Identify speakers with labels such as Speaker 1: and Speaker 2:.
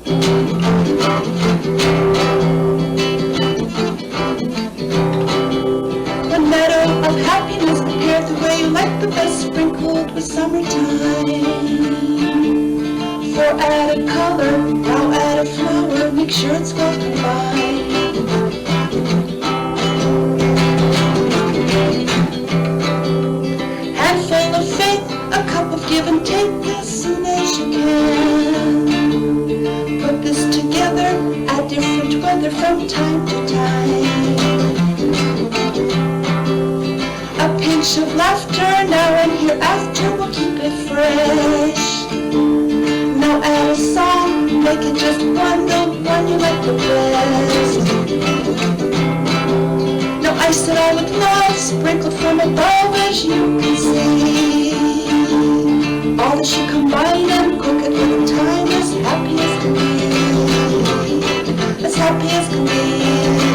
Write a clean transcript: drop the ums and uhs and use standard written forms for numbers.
Speaker 1: One meadow of happiness prepared the way you like the best, sprinkled with summertime. For add a color, now add a flower, make sure it's well combined. Handful of faith, a cup of give and take as soon as you can. Put this together, add different weather from time to time. A pinch of laughter now and hereafter will keep it fresh. Now add a song, make it just one, the one you like the best. Now ice it all with love, sprinkled from above as you can see. All that you combine and cook it with time, as happy as can be. As happy as can be.